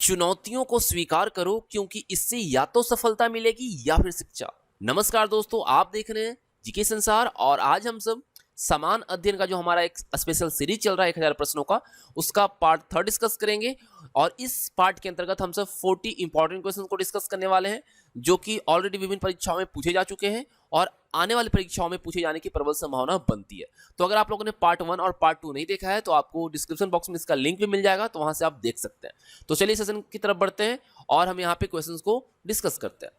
चुनौतियों को स्वीकार करो क्योंकि इससे या तो सफलता मिलेगी या फिर शिक्षा। नमस्कार दोस्तों, आप देख रहे हैं जीके संसार और आज हम सब समान अध्ययन का जो हमारा एक स्पेशल सीरीज चल रहा है 1000 प्रश्नों का, उसका पार्ट 3 डिस्कस करेंगे। और इस पार्ट के अंतर्गत हम सब 40 इंपॉर्टेंट क्वेश्चन को डिस्कस करने वाले हैं जो कि ऑलरेडी विभिन्न परीक्षाओं में पूछे जा चुके हैं और आने वाली परीक्षाओं में पूछे जाने की प्रबल संभावना बनती है। तो अगर आप लोगों ने पार्ट 1 और पार्ट 2 नहीं देखा है तो आपको डिस्क्रिप्शन बॉक्स में इसका लिंक भी मिल जाएगा, तो वहां से आप देख सकते हैं। तो चलिए सेशन की तरफ बढ़ते हैं और हम यहाँ पे क्वेश्चंस को डिस्कस करते हैं।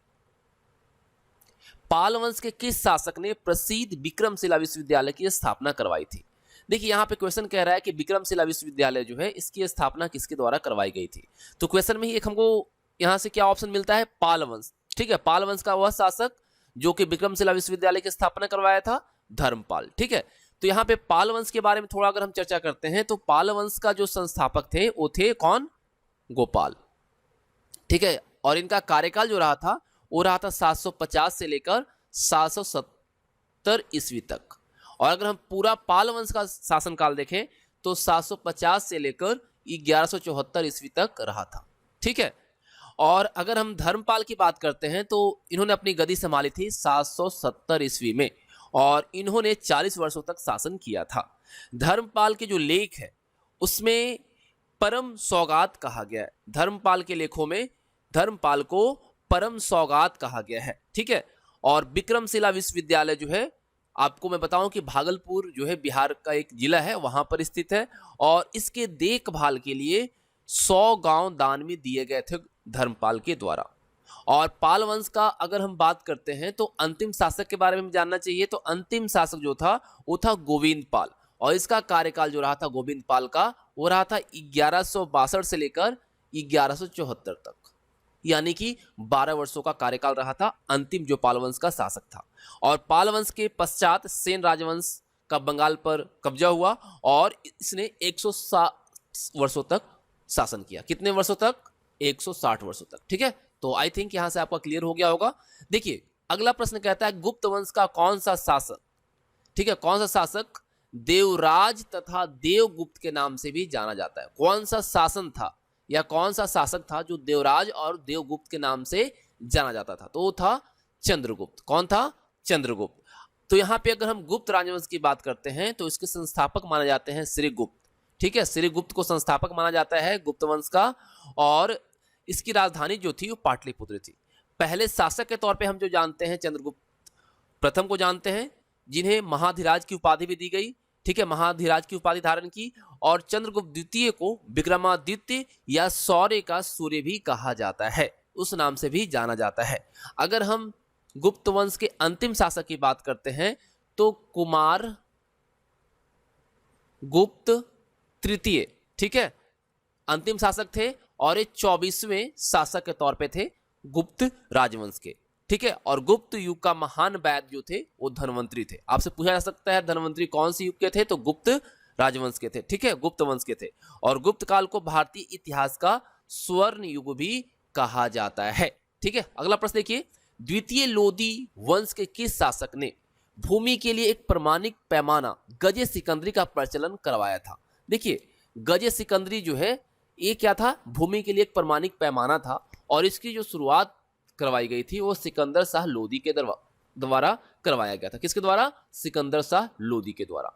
पाल वंश के किस शासक ने प्रसिद्ध विक्रमशिला विश्वविद्यालय की स्थापना करवाई थी? देखिए यहाँ पे क्वेश्चन कह रहा है कि विक्रमशिला विश्वविद्यालय जो है इसकी स्थापना किसके द्वारा करवाई गई थी। तो क्वेश्चन में ही एक हमको यहाँ से क्या ऑप्शन मिलता है, पाल वंश। ठीक है, पाल वंश का वह शासक जो कि विक्रमशिला विश्वविद्यालय की स्थापना करवाया था, धर्मपाल। ठीक है, तो यहाँ पे पाल वंश के बारे में थोड़ा अगर हम चर्चा करते हैं तो पाल वंश का जो संस्थापक थे वो थे कौन, गोपाल। ठीक है, और इनका कार्यकाल जो रहा था वो रहा था 750 से लेकर 770 ईस्वी तक। और अगर हम पूरा पाल वंश का शासनकाल देखें तो 750 से लेकर 1174 ईस्वी तक रहा था। ठीक है, और अगर हम धर्मपाल की बात करते हैं तो इन्होंने अपनी गद्दी संभाली थी 770 ईस्वी में और इन्होंने 40 वर्षों तक शासन किया था। धर्मपाल के जो लेख है उसमें परम सौगात कहा गया है। धर्मपाल के लेखों में धर्मपाल को परम सौगात कहा गया है। ठीक है, और विक्रमशिला विश्वविद्यालय जो है आपको मैं बताऊं कि भागलपुर जो है बिहार का एक जिला है, वहां पर स्थित है और इसके देखभाल के लिए 100 गांव दान में दिए गए थे धर्मपाल के द्वारा। और पाल वंश का अगर हम बात करते हैं तो अंतिम शासक के बारे में जानना चाहिए। तो अंतिम शासक जो था वो था गोविंद पाल और इसका कार्यकाल जो रहा था गोविंद पाल का वो रहा था 1162 से लेकर 1174 तक, यानी कि 12 वर्षों का कार्यकाल रहा था अंतिम जो पाल वंश का शासक था। और पाल वंश के पश्चात सेन राजवंश का बंगाल पर कब्जा हुआ और इसने 160 वर्षों तक शासन किया। कितने वर्षों तक? 160 वर्षों तक। ठीक है, तो आई थिंक यहां से आपका क्लियर हो गया होगा। देखिए अगला प्रश्न कहता है गुप्त वंश का कौन सा शासक, ठीक है, कौन सा शासक देवराज तथा देवगुप्त के नाम से भी जाना जाता है? कौन सा शासन था या कौन सा शासक था जो देवराज और देवगुप्त के नाम से जाना जाता था? तो वो था चंद्रगुप्त। कौन था? चंद्रगुप्त। तो यहाँ पे अगर हम गुप्त राजवंश की बात करते हैं तो इसके संस्थापक माने जाते हैं श्रीगुप्त। ठीक है, श्रीगुप्त को संस्थापक माना जाता है गुप्त वंश का और इसकी राजधानी जो थी वो पाटलिपुत्र थी। पहले शासक के तौर पे हम जो जानते हैं चंद्रगुप्त प्रथम को जानते हैं, जिन्हें महाधिराज की उपाधि भी दी गई। ठीक है, महाधिराज की उपाधि धारण की। और चंद्रगुप्त द्वितीय को विक्रमादित्य या शौर्य का सूर्य भी कहा जाता है, उस नाम से भी जाना जाता है। अगर हम गुप्त वंश के अंतिम शासक की बात करते हैं तो कुमार गुप्त तृतीय, ठीक है, अंतिम शासक थे और ये 24वें शासक के तौर पे थे गुप्त राजवंश के। ठीक है, और गुप्त युग का महान वैद्य जो थे वो धन्वंतरी थे। आपसे पूछा जा सकता है धन्वंतरी कौन सी युग के थे? तो गुप्त राजवंश के थे। ठीक है, गुप्त वंश के थे। और गुप्त काल को भारतीय इतिहास का स्वर्ण युग भी कहा जाता है। ठीक है, अगला प्रश्न देखिए, द्वितीय लोदी वंश के किस शासक ने भूमि के लिए एक प्रमाणिक पैमाना गजे सिकंदरी का प्रचलन करवाया था? देखिए गजे सिकंदरी जो है ये क्या था? भूमि के लिए एक प्रमाणिक पैमाना था और इसकी जो शुरुआत करवाई गई थी वो सिकंदर शाह लोदी के द्वारा करवाया गया था। किसके द्वारा? सिकंदर शाह लोदी के द्वारा।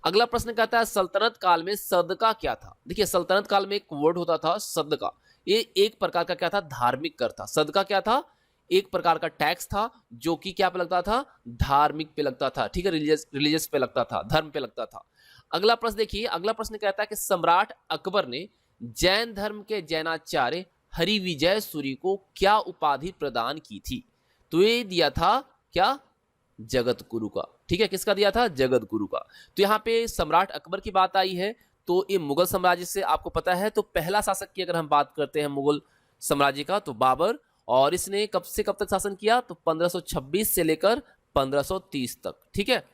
अगला प्रश्न कहता है सल्तनत काल में सदका क्या था? देखिए सल्तनत काल में एक वर्ड होता था सदका, ये एक प्रकार का क्या था? धार्मिक कर था। सदका क्या था? एक प्रकार का टैक्स था जो कि क्या पे लगता था? धार्मिक पे लगता था। ठीक है, रिलीजियस पे लगता था, धर्म पे लगता था। अगला प्रश्न देखिए, अगला प्रश्न कहता है कि सम्राट अकबर ने जैन धर्म के जैनाचार्य हरिविजय सूरी को क्या उपाधि प्रदान की थी? तो ये दिया था क्या? जगत गुरु का। ठीक है, किसका दिया था? जगत गुरु का। तो यहाँ पे सम्राट अकबर की बात आई है तो ये मुगल साम्राज्य से आपको पता है। तो पहला शासक की अगर हम बात करते हैं मुगल साम्राज्य का तो बाबर, और इसने कब से कब तक शासन किया? तो 1526 से लेकर 1530 तक। ठीक है,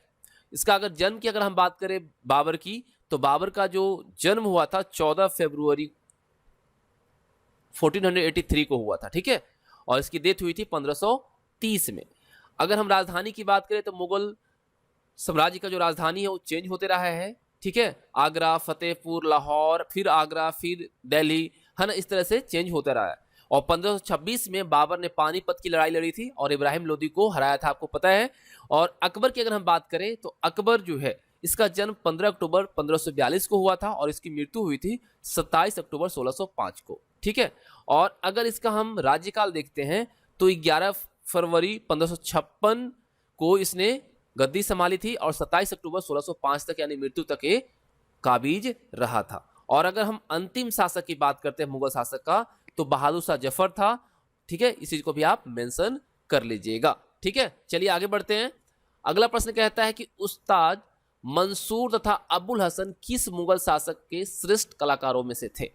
इसका अगर जन्म की अगर हम बात करें बाबर की तो बाबर का जो जन्म हुआ था 14 फरवरी 1483 को हुआ था। ठीक है, और इसकी डेथ हुई थी 1530 में। अगर हम राजधानी की बात करें तो मुगल साम्राज्य का जो राजधानी है वो चेंज होते रहा है। ठीक है, आगरा, फतेहपुर, लाहौर, फिर आगरा, फिर दिल्ली, है ना, इस तरह से चेंज होता रहा है। और 1526 में बाबर ने पानीपत की लड़ाई लड़ी थी और इब्राहिम लोदी को हराया था, आपको पता है। और अकबर की अगर हम बात करें तो अकबर जो है इसका जन्म 15 अक्टूबर 1542 को हुआ था और इसकी मृत्यु हुई थी 27 अक्टूबर 1605 को, ठीक है। और अगर इसका हम राज्यकाल देखते हैं तो 11 फरवरी 1556 को इसने गद्दी संभाली थी और 27 अक्टूबर 1605 तक यानी मृत्यु तक ये काबिज रहा था। और अगर हम अंतिम शासक की बात करते हैं मुगल शासक का तो बहादुर शाह जफर था, ठीक है, इस चीज को भी आप मेंशन कर लीजिएगा, ठीक है। चलिए आगे बढ़ते हैं। अगला प्रश्न कहता है कि उस्ताद मंसूर तथा अबुल हसन किस मुगल शासक के श्रेष्ठ कलाकारों में से थे?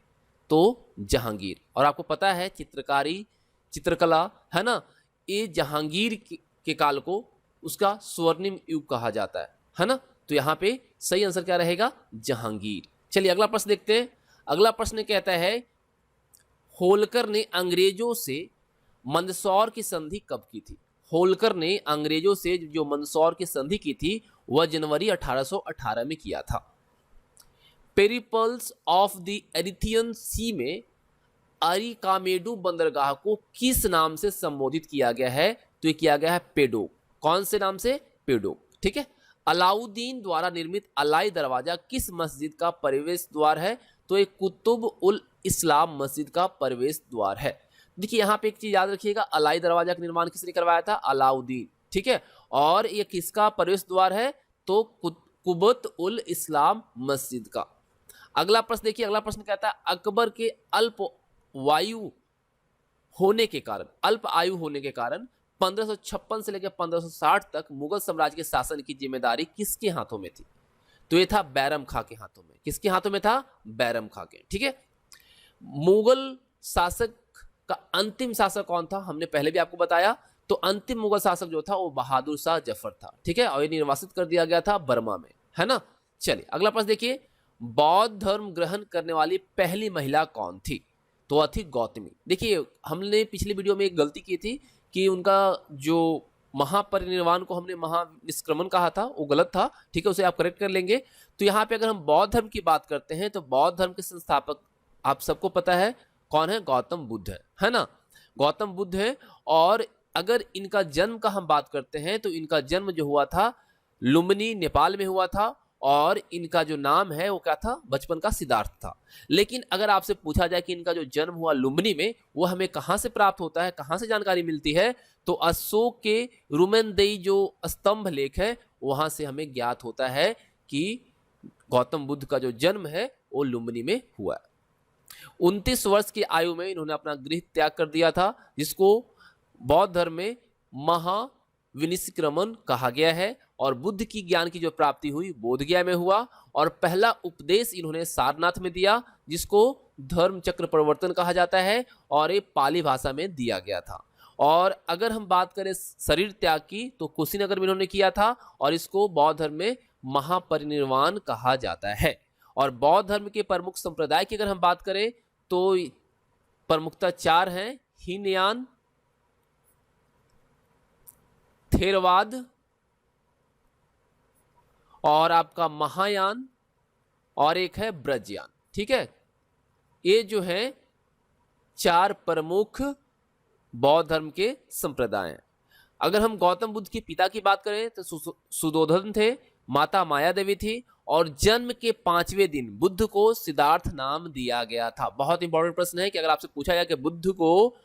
तो जहांगीर। और आपको पता है चित्रकारी, चित्रकला, है ना, ये जहांगीर के काल को उसका स्वर्णिम युग कहा जाता है ना। तो यहाँ पे सही आंसर क्या रहेगा? जहांगीर। चलिए अगला प्रश्न देखते हैं। अगला प्रश्न कहता है होलकर ने अंग्रेजों से मंदसौर की संधि कब की थी? होलकर ने अंग्रेजों से जो मंदसौर की संधि की थी वह जनवरी 1818 में किया था। पेरिपल्स ऑफ द एरिथियन सी में अरिकामेडू बंदरगाह को किस नाम से संबोधित किया गया है? तो ये किया गया है पेडोक। कौन से नाम से? पेडोक, ठीक है। अलाउद्दीन द्वारा निर्मित अलाई दरवाजा किस मस्जिद का प्रवेश द्वार है? तो एक कुतुब उल इस्लाम मस्जिद का प्रवेश द्वार है। देखिए यहाँ पे एक चीज याद रखिएगा, अलाई दरवाजा का निर्माण किसने करवाया था? अलाउद्दीन, ठीक है। और ये किसका प्रवेश द्वार है? तो कुबत उल इस्लाम मस्जिद का। अगला प्रश्न देखिए, अगला प्रश्न कहता है अकबर के अल्प आयु होने के कारण 1556 से लेकर 1560 तक मुगल साम्राज्य के शासन की जिम्मेदारी किसके हाथों में थी? तो ये था बैरम खां के हाथों में। किसके हाथों में था? बैरम खां के, ठीक है। मुगल शासक का अंतिम शासक कौन था? हमने पहले भी आपको बताया। तो अंतिम मुगल शासक जो था वो बहादुर शाह जफर था, ठीक है। और ये निर्वासित कर दिया गया था बर्मा में, है ना। चलिए अगला प्रश्न देखिए, बौद्ध धर्म ग्रहण करने वाली पहली महिला कौन थी? तो वह थी गौतमी। देखिए हमने पिछली वीडियो में एक गलती की थी कि उनका जो महापरिनिर्वाण को हमने महानिष्क्रमण कहा था वो गलत था, ठीक है, उसे आप करेक्ट कर लेंगे। तो यहाँ पे अगर हम बौद्ध धर्म की बात करते हैं तो बौद्ध धर्म के संस्थापक आप सबको पता है कौन है? गौतम बुद्ध है ना। गौतम बुद्ध है। और अगर इनका जन्म का हम बात करते हैं तो इनका जन्म जो हुआ था लुम्बिनी नेपाल में हुआ था और इनका जो नाम है वो क्या था? बचपन का सिद्धार्थ था। लेकिन अगर आपसे पूछा जाए कि इनका जो जन्म हुआ लुम्बिनी में वो हमें कहाँ से प्राप्त होता है, कहाँ से जानकारी मिलती है? तो अशोक के रुमेनदेई जो स्तंभ लेख है वहां से हमें ज्ञात होता है कि गौतम बुद्ध का जो जन्म है वो लुम्बिनी में हुआ है। 29 वर्ष की आयु में इन्होंने अपना गृह त्याग कर दिया था, जिसको बौद्ध धर्म में महाविनिष्क्रमण कहा गया है। और बुद्ध की ज्ञान की जो प्राप्ति हुई बोधगया में हुआ और पहला उपदेश इन्होंने सारनाथ में दिया, जिसको धर्म चक्र प्रवर्तन कहा जाता है और ये पाली भाषा में दिया गया था। और अगर हम बात करें शरीर त्याग की तो कुशीनगर में इन्होंने किया था और इसको बौद्ध धर्म में महापरिनिर्वाण कहा जाता है। और बौद्ध धर्म के प्रमुख संप्रदाय की अगर हम बात करें तो प्रमुखता 4 हैं: हीनयान, थेरवाद और आपका महायान और एक है ब्रजयान, ठीक है। ये जो है 4 प्रमुख बौद्ध धर्म के संप्रदाय हैं। अगर हम गौतम बुद्ध के पिता की बात करें तो सुदोधन थे, माता माया देवी थी और जन्म के 5वें दिन बुद्ध को सिद्धार्थ नाम दिया गया था। बहुत इंपॉर्टेंट प्रश्न है कि अगर आपसे पूछा जाए कि बुद्ध को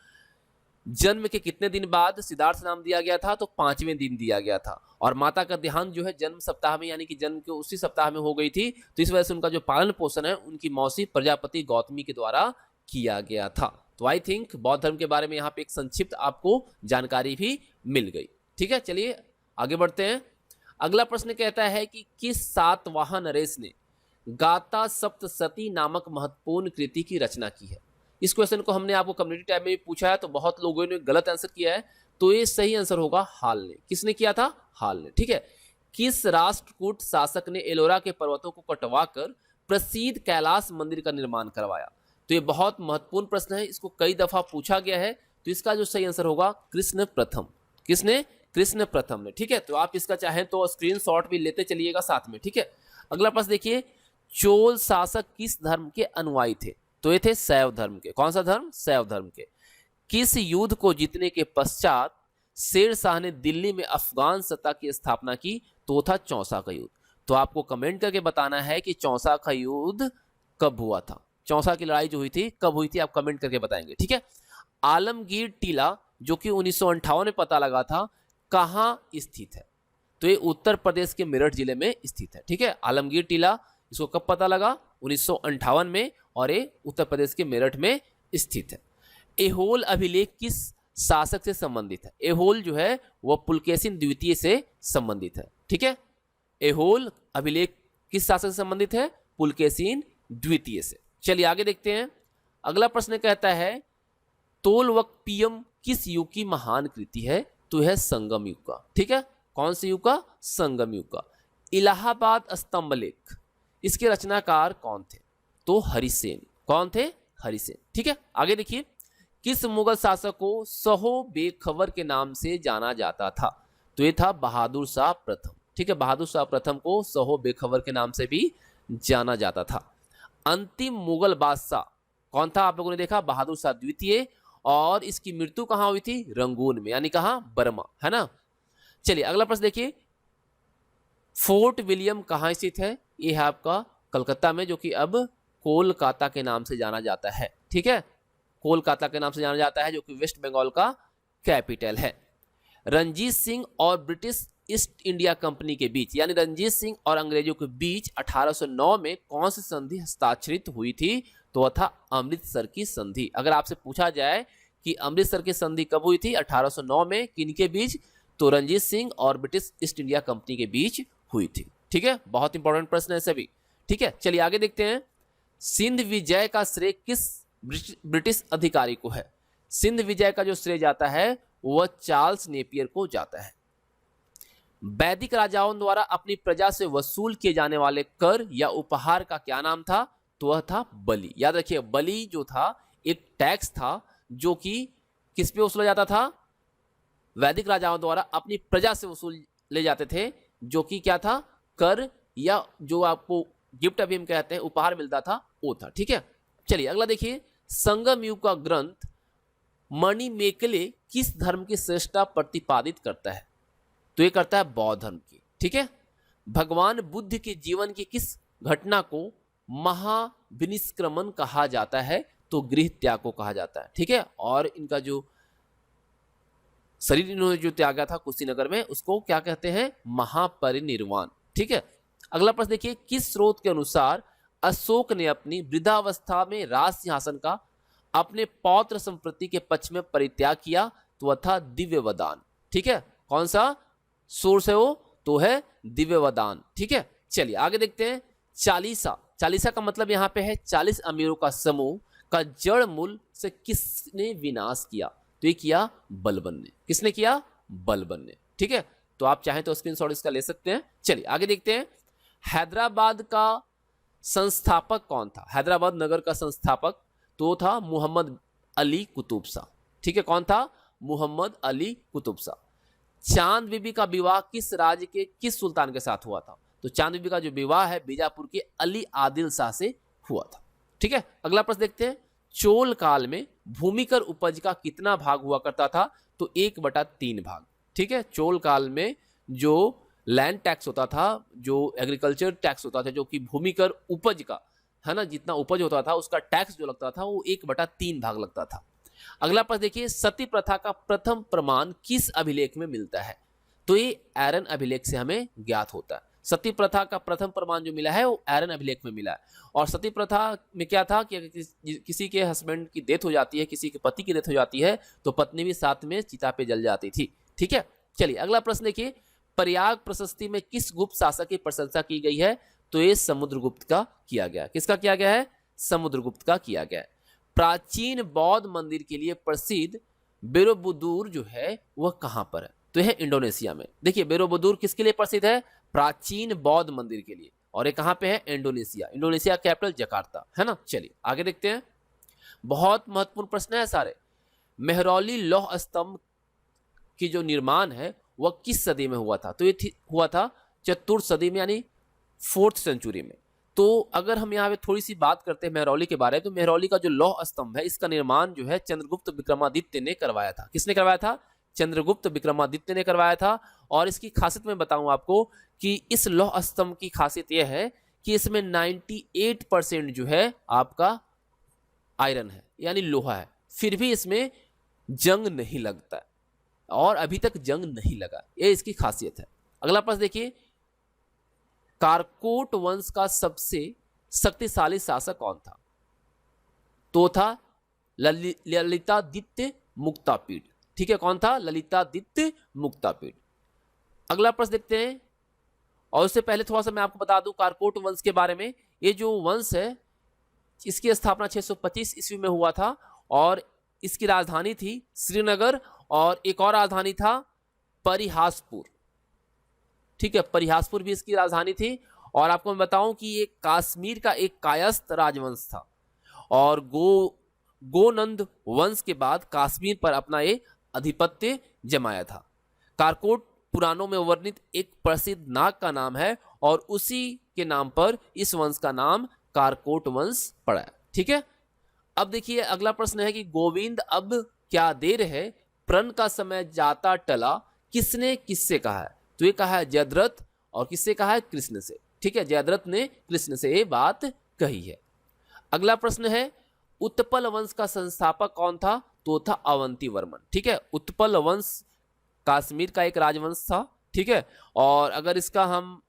जन्म के कितने दिन बाद सिद्धार्थ नाम दिया गया था, तो 5वें दिन दिया गया था। और माता का देहांत जो है जन्म सप्ताह में यानी कि जन्म के उसी सप्ताह में हो गई थी, तो इस वजह से उनका जो पालन पोषण है उनकी मौसी प्रजापति गौतमी के द्वारा किया गया था। तो आई थिंक बौद्ध धर्म के बारे में यहाँ पे एक संक्षिप्त आपको जानकारी भी मिल गई, ठीक है। चलिए आगे बढ़ते हैं। अगला प्रश्न कहता है कि किस सातवाहन नरेश ने गाथा सप्तशती नामक महत्वपूर्ण कृति की रचना की है? इस क्वेश्चन को हमने आपको कम्युनिटी टैब में भी पूछा है, तो बहुत लोगों ने गलत आंसर किया है, तो ये सही आंसर होगा हाल ने। किसने किया था? हाल ने, ठीक है। किस राष्ट्रकूट शासक ने एलोरा के पर्वतों को कटवाकर प्रसिद्ध कैलाश मंदिर का निर्माण करवाया? तो ये बहुत महत्वपूर्ण प्रश्न है, इसको कई दफा पूछा गया है। तो इसका जो सही आंसर होगा कृष्ण प्रथम। किसने? कृष्ण प्रथम ने, ठीक है। तो आप इसका चाहें तो स्क्रीनशॉट भी लेते चलिएगा साथ में, ठीक है। अगला प्रश्न देखिए, चोल शासक किस धर्म के अनुयायी थे? तो ये थे शैव धर्म के। कौन सा धर्म? शैव धर्म के। किस युद्ध को जीतने के पश्चात शेर शाह ने दिल्ली में अफगान सत्ता की स्थापना की? तो वो था चौसा का युद्ध। तो आपको कमेंट करके बताना है कि चौसा का युद्ध कब हुआ था, चौसा की लड़ाई जो हुई थी कब हुई थी, आप कमेंट करके बताएंगे। ठीक है। आलमगीर टीला जो कि 1958 में पता लगा था, कहाँ स्थित है? तो ये उत्तर प्रदेश के मेरठ जिले में स्थित है। ठीक है। आलमगीर टीला, इसको कब पता लगा? 1958 में, और ये उत्तर प्रदेश के मेरठ में स्थित है। एहोल अभिलेख किस शासक से संबंधित है? एहोल जो है वह पुलकेशिन द्वितीय से संबंधित है। ठीक है। एहोल अभिलेख किस शासक से संबंधित है? पुलकेशिन द्वितीय से। चलिए आगे देखते हैं। अगला प्रश्न कहता है तोलवकपियम किस युग की महान कृति है? तो यह संगम युग का। ठीक है। कौन से युग का? संगम युग का। इलाहाबाद स्तंभलेख, इसके रचनाकार कौन थे? तो हरिसेन। कौन थे? हरिसेन। ठीक है। आगे देखिए, किस मुगल शासक को सहो बेखबर के नाम से जाना जाता था? तो ये था बहादुर शाह प्रथम। ठीक है। बहादुर शाह प्रथम को सहो बेखबर के नाम से भी जाना जाता था। अंतिम मुगल बादशाह कौन था? आप लोगों ने देखा बहादुर शाह द्वितीय, और इसकी मृत्यु कहाँ हुई थी? रंगून में, यानी कहाँ? बर्मा, है ना। चलिए अगला प्रश्न देखिए, फोर्ट विलियम कहाँ स्थित है? ये है आपका कलकत्ता में, जो कि अब कोलकाता के नाम से जाना जाता है। ठीक है। कोलकाता के नाम से जाना जाता है, जो कि वेस्ट बंगाल का कैपिटल है। रंजीत सिंह और ब्रिटिश ईस्ट इंडिया कंपनी के बीच, यानी रंजीत सिंह और अंग्रेजों के बीच 1809 में कौन सी संधि हस्ताक्षरित हुई थी? तो वह था अमृतसर की संधि। अगर आपसे पूछा जाए कि अमृतसर की संधि कब हुई थी 1809 में, किनके बीच? तो रंजीत सिंह और ब्रिटिश ईस्ट इंडिया कंपनी के बीच हुई थी। ठीक है। बहुत इंपॉर्टेंट प्रश्न है सभी। ठीक है। चलिए आगे देखते हैं। सिंध विजय का श्रेय किस ब्रिटिश अधिकारी को है? सिंध विजय का जो श्रेय जाता है वह चार्ल्स नेपियर को जाता है। वैदिक राजाओं द्वारा अपनी प्रजा से वसूल किए जाने वाले कर या उपहार का क्या नाम था? तो वह था बलि। याद रखिए, बलि जो था एक टैक्स था जो कि किस पे वसूला जाता था? वैदिक राजाओं द्वारा अपनी प्रजा से वसूल ले जाते थे, जो कि क्या था? कर, या जो आपको गिफ्ट अभी हम कहते हैं उपहार मिलता था, वो था। ठीक है। चलिए अगला देखिए, संगम युग का ग्रंथ मणिमेकले किस धर्म की श्रेष्ठता प्रतिपादित करता है? तो ये करता है बौद्ध धर्म की। ठीक है। भगवान बुद्ध के जीवन की किस घटना को महाविनिष्क्रमण कहा जाता है? तो गृह त्याग को कहा जाता है। ठीक है। और इनका जो शरीर इन्होंने जो त्यागा था कुशीनगर में, उसको क्या कहते हैं? महापरिनिर्वाण। ठीक है। अगला प्रश्न देखिए, किस स्रोत के अनुसार अशोक ने अपनी वृद्धावस्था में राज सिंहासन का अपने पौत्र संपत्ति के पक्ष में परित्याग किया? तो वह था दिव्यवदान। ठीक है। कौन सा सोर्स है वो? तो है दिव्यवदान। ठीक है। चलिए आगे देखते हैं। चालीसा, चालीसा का मतलब यहाँ पे है 40 अमीरों का समूह का जड़ मूल से किसने विनाश किया? तो ये किया बलबन ने। किसने किया? बलबन ने। ठीक है। तो आप चाहें तो स्क्रीनशॉट इसका ले सकते हैं। चलिए आगे देखते हैं। हैदराबाद का संस्थापक कौन था? हैदराबाद नगर का संस्थापक तो था मोहम्मद अली कुतुब शाह। ठीक है। कौन था? मोहम्मद अली कुतुब शाह। चांद बीबी का विवाह किस राज्य के किस सुल्तान के साथ हुआ था? तो चांद बीबी का जो विवाह है बीजापुर के अली आदिल शाह से हुआ था। ठीक है। अगला प्रश्न देखते हैं। चोल काल में भूमिकर उपज का कितना भाग हुआ करता था? तो 1/3 भाग। ठीक है। चोल काल में जो लैंड टैक्स होता था, जो एग्रीकल्चर टैक्स होता था, जो कि भूमिकर उपज का, है ना, जितना उपज होता था उसका टैक्स जो लगता था वो 1/3 भाग लगता था। अगला प्रश्न देखिए, सती प्रथा का प्रथम प्रमाण किस अभिलेख में मिलता है? तो ये एरन अभिलेख से हमें ज्ञात होता है। सती प्रथा का प्रथम प्रमाण जो मिला है वो एरन अभिलेख में मिला है। और सती प्रथा में क्या था कि अगर किसी के हस्बैंड की डेथ हो जाती है, किसी के पति की डेथ हो जाती है, तो पत्नी भी साथ में चिता पे जल जाती थी। ठीक है। चलिए अगला प्रश्न देखिए, प्रयाग प्रशस्ति में किस गुप्त शासक की प्रशंसा की गई है? तो ये समुद्रगुप्त का किया गया। किसका किया गया है? समुद्रगुप्त का किया गया है। प्राचीन बौद्ध मंदिर के लिए प्रसिद्ध बोरोबुदुर जो है वह कहां पर है? तो यह इंडोनेशिया में। देखिए बोरोबुदुर किसके लिए प्रसिद्ध है? प्राचीन बौद्ध मंदिर के लिए। और ये कहां पे है? इंडोनेशिया। इंडोनेशिया कैपिटल जकार्ता, है ना। चलिए आगे देखते हैं। बहुत महत्वपूर्ण प्रश्न है सारे। मेहरौली लौह स्तंभ की जो निर्माण है वह किस सदी में हुआ था? तो ये हुआ था चतुर्थ सदी में, यानी 4th सेंचुरी में। तो अगर हम यहाँ पे थोड़ी सी बात करते हैं मेहरौली के बारे में, तो मेहरौली का जो लौह स्तंभ है इसका निर्माण जो है चंद्रगुप्त विक्रमादित्य ने करवाया था। किसने करवाया था? चंद्रगुप्त विक्रमादित्य ने करवाया था। और इसकी खासियत मैं बताऊं आपको कि इस लौह स्तंभ की खासियत यह है कि इसमें 98% जो है आपका आयरन है, यानी लोहा है, फिर भी इसमें जंग नहीं लगता है और अभी तक जंग नहीं लगा, ये इसकी खासियत है। अगला प्रश्न देखिए, कारकोट वंश का सबसे शक्तिशाली शासक कौन था? तो था ललितादित्य मुक्तापीड। ठीक है, कौन था? ललितादित्य मुक्तापीड। अगला प्रश्न देखते हैं, और उससे पहले थोड़ा सा मैं आपको बता दूं कारकोट वंश के बारे में। ये जो वंश है इसकी स्थापना 625 ईस्वी में हुआ था और इसकी राजधानी थी श्रीनगर और एक और राजधानी था परिहासपुर। ठीक है, परिहासपुर भी इसकी राजधानी थी। और आपको मैं बताऊं कि ये कश्मीर का एक कायस्थ राजवंश था और गोनंद वंश के बाद कश्मीर पर अपना ये आधिपत्य जमाया था। कारकोट पुराणों में वर्णित एक प्रसिद्ध नाग का नाम है और उसी के नाम पर इस वंश का नाम कारकोट वंश पड़ा है। ठीक है, अब देखिए अगला प्रश्न है कि गोविंद अब क्या देर है, प्रण का समय जाता टला, किसने किससे कहा है? तो ये कहा है जयद्रथ, और किससे कहा है? कृष्ण से। ठीक है, जयद्रथ ने कृष्ण से ये बात कही है। अगला प्रश्न है, उत्पल वंश का संस्थापक कौन था? तो था अवंती वर्मन। ठीक है, उत्पल वंश कश्मीर का एक राजवंश था। ठीक है, और अगर इसका हम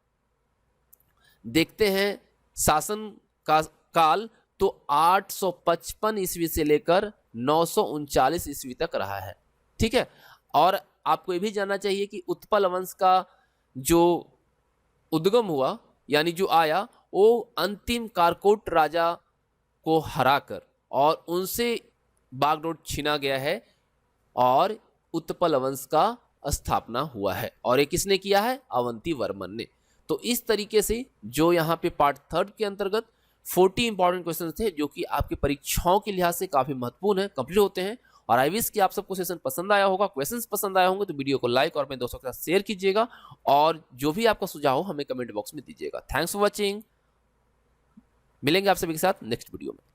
देखते हैं शासन का काल, तो 855 ईस्वी से लेकर 939 ईस्वी तक रहा है। ठीक है, और आपको ये भी जानना चाहिए कि उत्पल वंश का जो उद्गम हुआ यानी जो आया, वो अंतिम कारकोट राजा को हराकर और उनसे बागडोर छीना गया है और उत्पल वंश का स्थापना हुआ है। और ये किसने किया है? अवंती वर्मन ने। तो इस तरीके से जो यहाँ पे पार्ट 3 के अंतर्गत 40 इंपॉर्टेंट क्वेश्चन थे जो कि आपकी परीक्षाओं के लिहाज से काफी महत्वपूर्ण है, कंप्लीट होते हैं। और आई विश कि आप सबको सेशन पसंद आया होगा, क्वेश्चंस पसंद आए होंगे तो वीडियो को लाइक और अपने दोस्तों के साथ शेयर कीजिएगा और जो भी आपका सुझाव हो हमें कमेंट बॉक्स में दीजिएगा। थैंक्स फॉर वॉचिंग, मिलेंगे आप सभी के साथ नेक्स्ट वीडियो में।